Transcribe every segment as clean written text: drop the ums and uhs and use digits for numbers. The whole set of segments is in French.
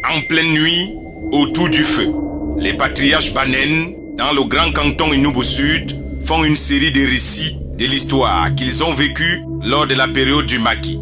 en pleine nuit, autour du feu. Les patriarches Banen, dans le grand canton Inubu Sud, font une série de récits de l'histoire qu'ils ont vécue lors de la période du maquis.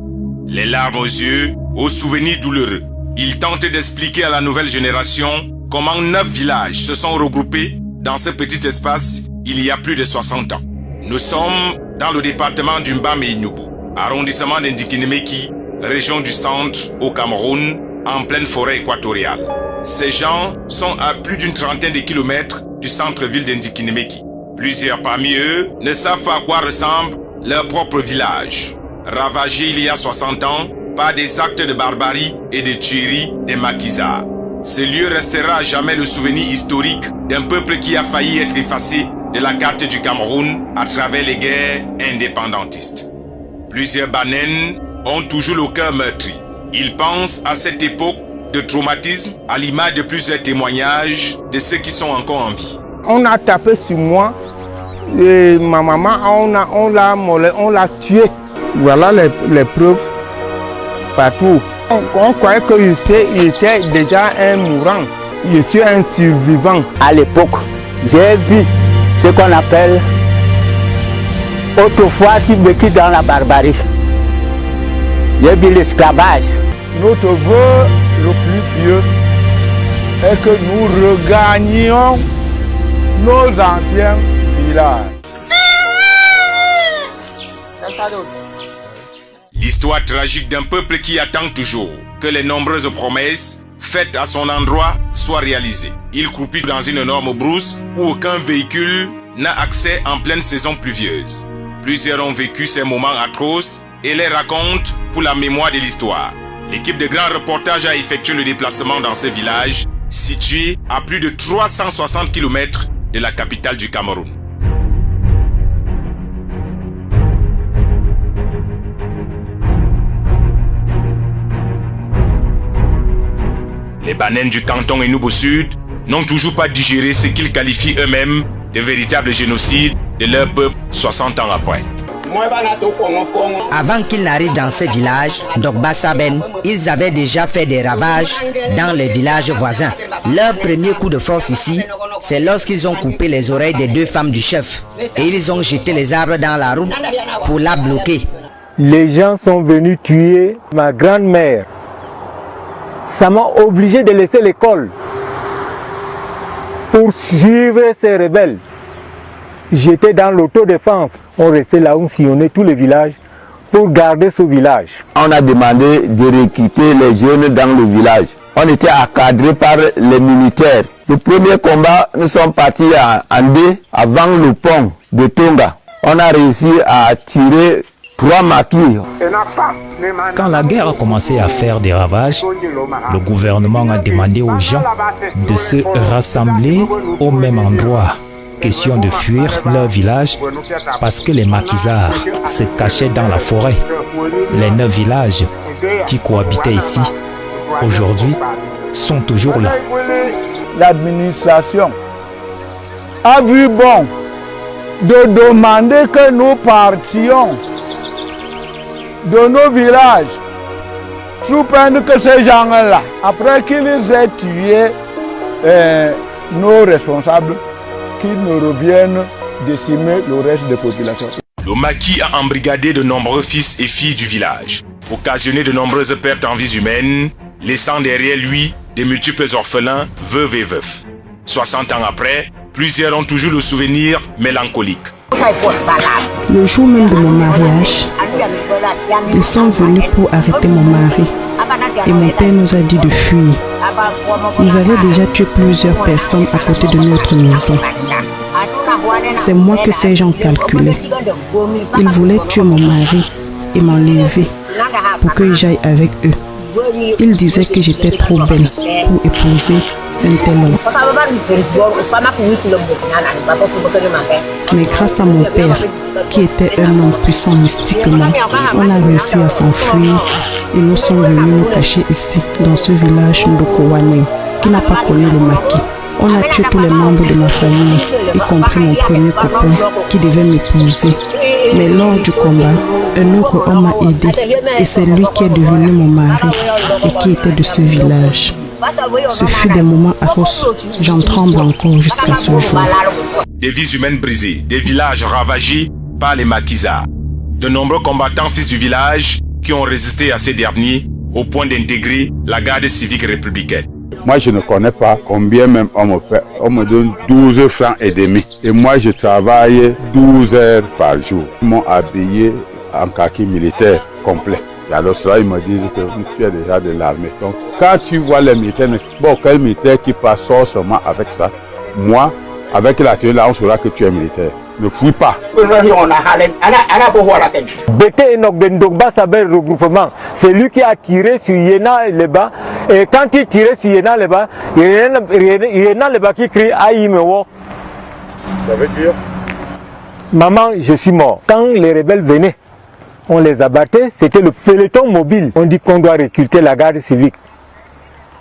Les larmes aux yeux, aux souvenirs douloureux. Ils tentent d'expliquer à la nouvelle génération comment 9 villages se sont regroupés dans ce petit espace il y a plus de 60 ans. Nous sommes dans le département du Mbamé-Inubu, arrondissement d'Indikinemeki, région du centre au Cameroun, en pleine forêt équatoriale. Ces gens sont à plus d'une trentaine de kilomètres du centre-ville d'Indikinemeki. Plusieurs parmi eux ne savent pas à quoi ressemble leur propre village, ravagé il y a 60 ans par des actes de barbarie et de tuerie des maquisards. Ce lieu restera à jamais le souvenir historique d'un peuple qui a failli être effacé de la carte du Cameroun à travers les guerres indépendantistes. Plusieurs Banen ont toujours le cœur meurtri. Ils pensent à cette époque de traumatisme à l'image de plusieurs témoignages de ceux qui sont encore en vie. On a tapé sur moi et ma maman, on l'a tué. Voilà les preuves partout. On croyait qu'il était déjà un mourant. Je suis un survivant. À l'époque, j'ai vu ce qu'on appelle autrefois qui vécut dans la barbarie. J'ai vu l'esclavage. Notre vœu le plus pieux est que nous regagnions nos anciens villages. L'histoire tragique d'un peuple qui attend toujours que les nombreuses promesses faites à son endroit soient réalisées. Il croupit dans une énorme brousse où aucun véhicule n'a accès en pleine saison pluvieuse. Plusieurs ont vécu ces moments atroces et les racontent pour la mémoire de l'histoire. L'équipe de Grand Reportage a effectué le déplacement dans ce village situé à plus de 360 km de la capitale du Cameroun. Les Banen du canton Inubu Sud n'ont toujours pas digéré ce qu'ils qualifient eux-mêmes de véritable génocide de leur peuple 60 ans après. Avant qu'ils n'arrivent dans ce village, Dogba Saben, ils avaient déjà fait des ravages dans les villages voisins. Leur premier coup de force ici, c'est lorsqu'ils ont coupé les oreilles des 2 femmes du chef et ils ont jeté les arbres dans la route pour la bloquer. Les gens sont venus tuer ma grand-mère. Ça m'a obligé de laisser l'école pour suivre ces rebelles. J'étais dans l'autodéfense. On restait là, on sillonnait tous les villages pour garder ce village. On a demandé de recruter les jeunes dans le village. On était encadrés par les militaires. Le premier combat, nous sommes partis en deux avant le pont de Tonga. On a réussi à tirer 3 maquis. Quand la guerre a commencé à faire des ravages, le gouvernement a demandé aux gens de se rassembler au même endroit. Question de fuir leur village parce que les maquisards se cachaient dans la forêt. Les 9 villages qui cohabitaient ici, aujourd'hui, sont toujours là. L'administration a vu bon de demander que nous partions de nos villages sous peine que ces gens-là, après qu'ils aient tué nos responsables, qu'ils ne reviennent décimer le reste des populations. Le maquis a embrigadé de nombreux fils et filles du village, occasionné de nombreuses pertes en vies humaines, laissant derrière lui de multiples orphelins, veuves et veufs. 60 ans après, plusieurs ont toujours le souvenir mélancolique. Le jour même de mon mariage, ils sont venus pour arrêter mon mari et mon père nous a dit de fuir. Ils avaient déjà tué plusieurs personnes à côté de notre maison. C'est moi que ces gens calculaient. Ils voulaient tuer mon mari et m'enlever pour que j'aille avec eux. Ils disaient que j'étais trop belle pour épouser un tel homme. Mais grâce à mon père, qui était un homme puissant mystiquement, on a réussi à s'enfuir et nous sommes venus nous cacher ici, dans ce village Ndokowane, qui n'a pas connu le maquis. On a tué tous les membres de ma famille, y compris mon premier copain qui devait m'épouser. Mais lors du combat, un autre homme m'a aidé et c'est lui qui est devenu mon mari et qui était de ce village. Ce fut des moments atroces. J'en tremble encore jusqu'à ce jour. Des vies humaines brisées, des villages ravagés par les maquisards. De nombreux combattants fils du village qui ont résisté à ces derniers au point d'intégrer la garde civique républicaine. Moi, je ne connais pas combien même on me paie. On me donne 12 francs et demi. Et moi, je travaille 12 heures par jour. Ils m'ont habillé en kaki militaire complet. Et alors cela, ils me disent que tu es déjà de l'armée. Donc, quand tu vois les militaires, bon, quel militaire qui passe seulement avec ça, moi, avec la tenue là, on saura que tu es militaire. Ne fouille pas. Bété Enoch Bendogba Saber regroupement, c'est lui qui a tiré sur Yéna Leba. Et quand il tirait sur Yéna Leba, Yéna Leba qui crie Aïmewo. Ça veut dire? Maman, je suis mort. Quand les rebelles venaient, on les abattait, c'était le peloton mobile. On dit qu'on doit recruter la garde civique.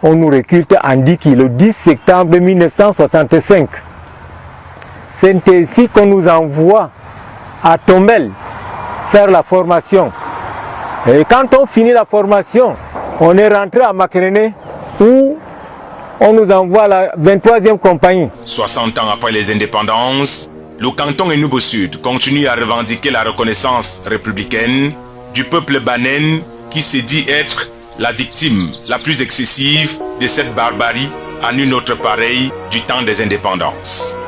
On nous recrute en Diki le 10 septembre 1965. C'est ainsi qu'on nous envoie à Tombel faire la formation. Et quand on finit la formation, on est rentré à Makéréné où on nous envoie à la 23e compagnie. 60 ans après les indépendances, le canton Enugu Sud continue à revendiquer la reconnaissance républicaine du peuple Banen qui s'est dit être la victime la plus excessive de cette barbarie à nul autre pareil du temps des indépendances.